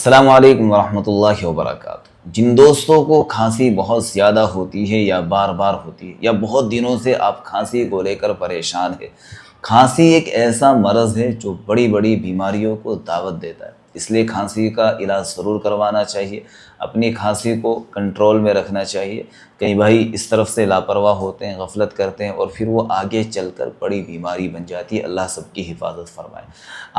السلام علیکم ورحمۃ اللہ وبرکاتہ۔ جن دوستوں کو کھانسی بہت زیادہ ہوتی ہے یا بار بار ہوتی ہے یا بہت دنوں سے آپ کھانسی کو لے کر پریشان ہے، کھانسی ایک ایسا مرض ہے جو بڑی بڑی بیماریوں کو دعوت دیتا ہے، اس لیے کھانسی کا علاج ضرور کروانا چاہیے، اپنی کھانسی کو کنٹرول میں رکھنا چاہیے۔ کئی بھائی اس طرف سے لاپرواہ ہوتے ہیں، غفلت کرتے ہیں اور پھر وہ آگے چل کر بڑی بیماری بن جاتی ہے۔ اللہ سب کی حفاظت فرمائے۔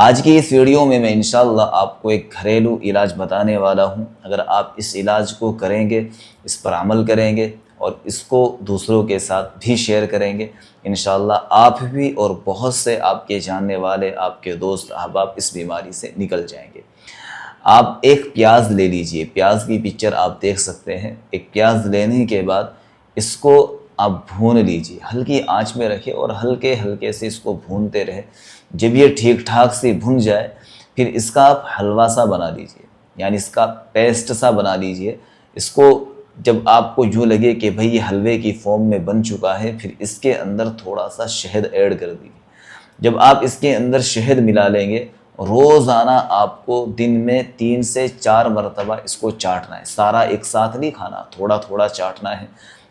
آج کی اس ویڈیو میں انشاءاللہ آپ کو ایک گھریلو علاج بتانے والا ہوں۔ اگر آپ اس علاج کو کریں گے، اس پر عمل کریں گے اور اس کو دوسروں کے ساتھ بھی شیئر کریں گے، انشاءاللہ آپ بھی اور بہت سے آپ کے جاننے والے، آپ کے دوست احباب اس بیماری سے نکل جائیں گے۔ آپ ایک پیاز لے لیجئے، پیاز کی پکچر آپ دیکھ سکتے ہیں۔ ایک پیاز لینے کے بعد اس کو آپ بھون لیجئے، ہلکی آنچ میں رکھیں اور ہلکے ہلکے سے اس کو بھونتے رہیں۔ جب یہ ٹھیک ٹھاک سے بھن جائے پھر اس کا آپ حلوہ سا بنا لیجئے، یعنی اس کا پیسٹ سا بنا لیجئے۔ اس کو جب آپ کو یوں لگے کہ بھئی یہ حلوے کی فارم میں بن چکا ہے، پھر اس کے اندر تھوڑا سا شہد ایڈ کر دیجئے۔ جب آپ اس کے اندر شہد ملا لیں گے، روزانہ آپ کو دن میں 3 سے 4 مرتبہ اس کو چاٹنا ہے، سارا ایک ساتھ نہیں کھانا، تھوڑا تھوڑا چاٹنا ہے۔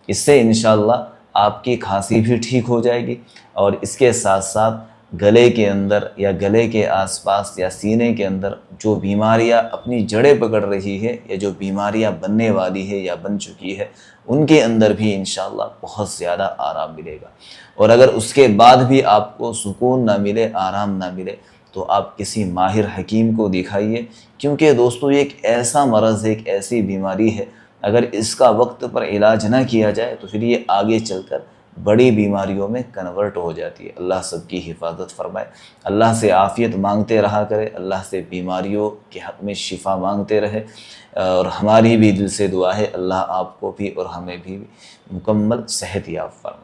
اس سے انشاءاللہ آپ کی کھانسی بھی ٹھیک ہو جائے گی، اور اس کے ساتھ ساتھ گلے کے اندر یا گلے کے آس پاس یا سینے کے اندر جو بیماریاں اپنی جڑیں پکڑ رہی ہے یا جو بیماریاں بننے والی ہے یا بن چکی ہے، ان کے اندر بھی انشاءاللہ بہت زیادہ آرام ملے گا۔ اور اگر اس کے بعد بھی آپ کو سکون نہ ملے، آرام نہ ملے، تو آپ کسی ماہر حکیم کو دکھائیے، کیونکہ دوستو یہ ایک ایسا مرض ہے، ایک ایسی بیماری ہے، اگر اس کا وقت پر علاج نہ کیا جائے تو پھر یہ آگے چل کر بڑی بیماریوں میں کنورٹ ہو جاتی ہے۔ اللہ سب کی حفاظت فرمائے۔ اللہ سے عافیت مانگتے رہا کرے، اللہ سے بیماریوں کے حق میں شفا مانگتے رہے، اور ہماری بھی دل سے دعا ہے اللہ آپ کو بھی اور ہمیں بھی مکمل صحت یاب فرمائے۔